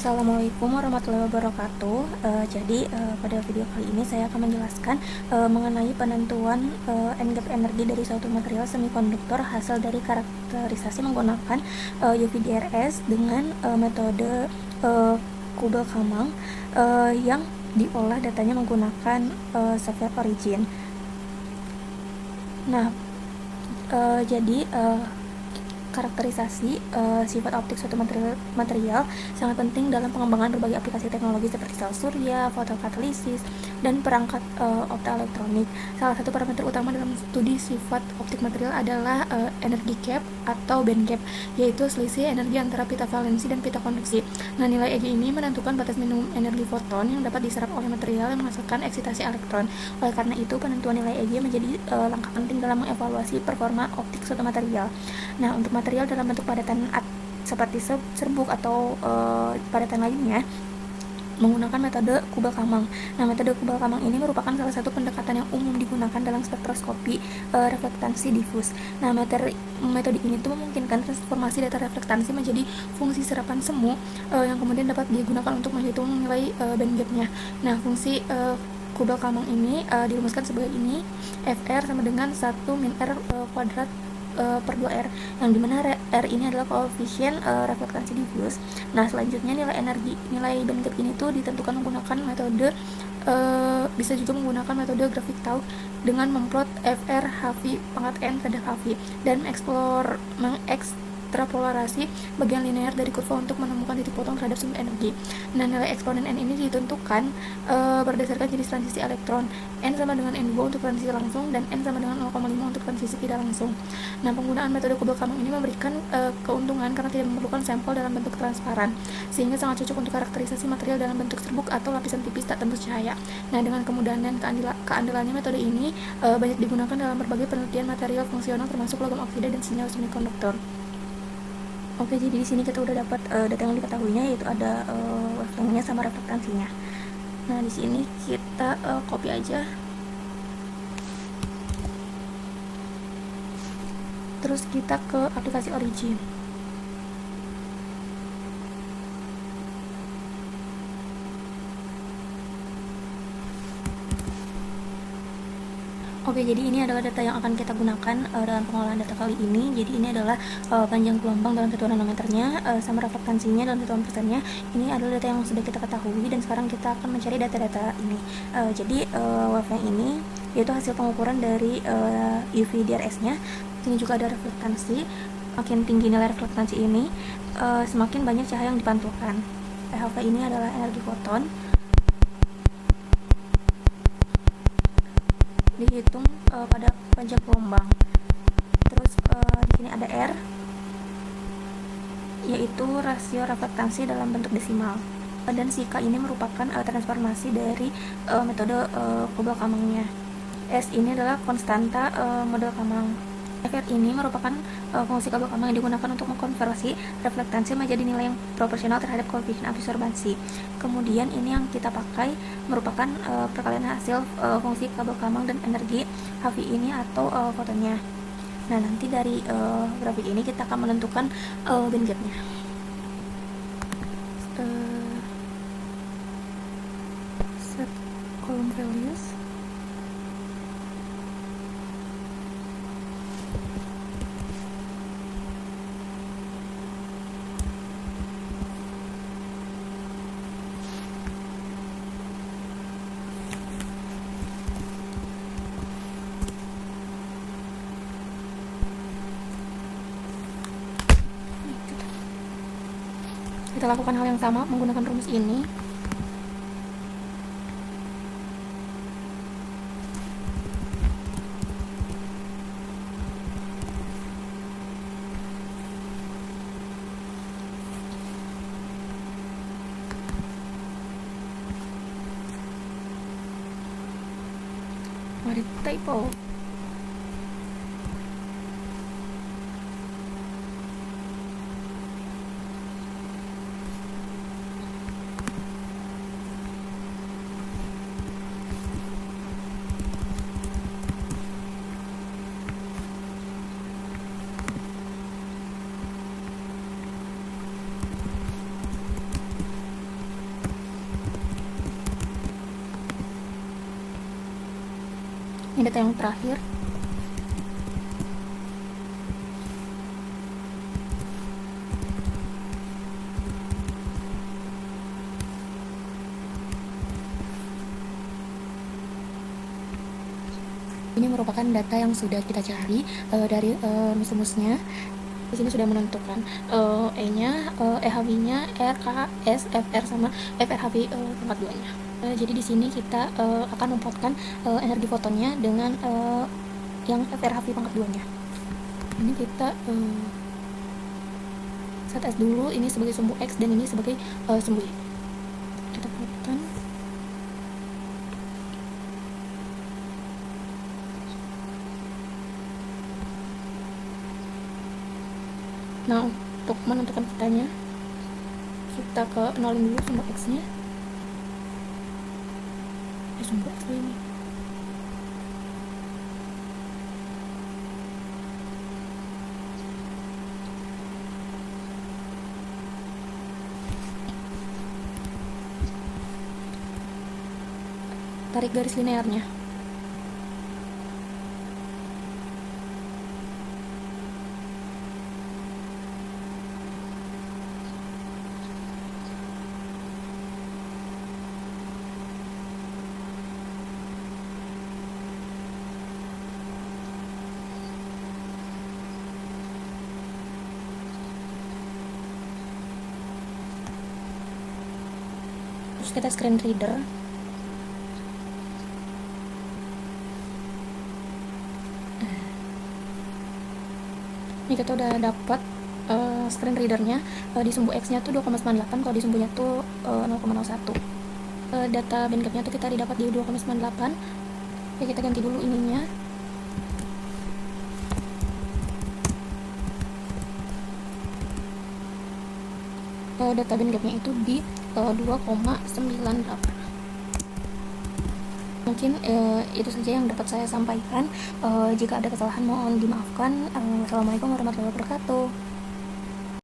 Assalamualaikum warahmatullahi wabarakatuh. Pada video kali ini saya akan menjelaskan mengenai penentuan endgap energi dari suatu material semikonduktor hasil dari karakterisasi menggunakan UV-DRS dengan metode Kuppel-Kalman yang diolah datanya menggunakan software Origin. Nah, karakterisasi sifat optik suatu material sangat penting dalam pengembangan berbagai aplikasi teknologi seperti sel surya, fotokatalisis, dan perangkat optoelektronik. Salah satu parameter utama dalam studi sifat optik material adalah energi gap atau band gap, yaitu selisih energi antara pita valensi dan pita konveksi. Nah, nilai EG ini menentukan batas minimum energi foton yang dapat diserap oleh material yang menghasilkan eksitasi elektron. Oleh karena itu, penentuan nilai EG menjadi langkah penting dalam mengevaluasi performa optik suatu material. Nah, untuk material dalam bentuk padatan seperti serbuk atau padatan lainnya menggunakan metode Kuppel-Kalman. Nah, metode Kuppel-Kalman ini merupakan salah satu pendekatan yang umum digunakan dalam spektroskopi reflektansi difus. Nah, metode ini tuh memungkinkan transformasi data reflektansi menjadi fungsi serapan semu yang kemudian dapat digunakan untuk menghitung nilai bandgapnya. Nah, fungsi Kuppel-Kalman ini dirumuskan sebagai ini: Fr sama dengan 1 min R kuadrat per 2R, yang dimana R ini adalah koefisien reflektansi diffuse. Nah, selanjutnya nilai bandgap ini tuh ditentukan menggunakan metode bisa juga menggunakan metode Grafiktault dengan memplot FR HV pangkat N terhadap HV dan mengekstrapolarasi bagian linear dari kurva untuk menemukan titik potong terhadap sumber energi. Nah, nilai eksponen N ini ditentukan berdasarkan jenis transisi elektron. N sama dengan N2 untuk transisi langsung dan N sama dengan 0,5 untuk transisi tidak langsung. Nah, penggunaan metode Kuppel-Kalman ini memberikan keuntungan karena tidak memerlukan sampel dalam bentuk transparan, sehingga sangat cocok untuk karakterisasi material dalam bentuk serbuk atau lapisan tipis tak tembus cahaya. Nah, dengan kemudahan dan keandalannya, metode ini banyak digunakan dalam berbagai penelitian material fungsional termasuk logam oksida dan senyawa semikonduktor. Oke, jadi di sini kita udah dapat data yang diketahuinya, yaitu ada wavelengthnya sama reflektansinya. Nah, di sini kita copy aja. Terus kita ke aplikasi Origin. Oke, jadi ini adalah data yang akan kita gunakan dalam pengolahan data kali ini. Jadi ini adalah panjang gelombang dalam satuan nanometernya sama reflektansinya dalam satuan persennya. Ini adalah data yang sudah kita ketahui dan sekarang kita akan mencari data-data ini. Wavelength ini yaitu hasil pengukuran dari UV-DRS-nya. Ini juga ada reflektansi. Makin tinggi nilai reflektansi ini, semakin banyak cahaya yang dipantulkan. PHV ini adalah energi foton. Dihitung pada panjang gelombang. Terus di sini ada R, yaitu rasio reflektansi dalam bentuk desimal. Dan si K ini merupakan transformasi dari metode Kuppel-Kalman-nya. S ini adalah konstanta model Kalman. Fr ini merupakan fungsi Kuppel-Kalman yang digunakan untuk mengkonversi reflektansi menjadi nilai yang proporsional terhadap koefisien absorbansi. Kemudian ini yang kita pakai merupakan perkalian hasil fungsi Kuppel-Kalman dan energi HV ini atau fotonnya. Nah, nanti dari grafik ini kita akan menentukan bandgapnya. Set column values. Kita lakukan hal yang sama menggunakan rumus ini. Ada typo. Ini data yang terakhir. Ini merupakan data yang sudah kita cari dari rumusnya. Di sini sudah menentukan E-nya, EHV-nya, RKS, FR sama FRHV pangkat 2-nya. Jadi di sini kita akan memplotkan energi fotonnya dengan yang FRHV pangkat 2-nya. Ini kita set S dulu, ini sebagai sumbu X dan ini sebagai sumbu Y. Kita plotkan. Nah, untuk menentukan kitanya, kita ke nolin dulu sumbu X-nya. Sumbu X ini. Tarik garis linearnya. Terus kita screen reader. Ini kita udah dapat screen readernya. Di sumbu X nya tuh 2,98, kalau di sumbunya tuh 0,01. Data bandgapnya tuh kita didapat di 2,98. Oke, kita ganti dulu ininya. Data bandgapnya itu di 2,98. Mungkin itu saja yang dapat saya sampaikan. Jika ada kesalahan mohon dimaafkan. Assalamualaikum warahmatullahi wabarakatuh.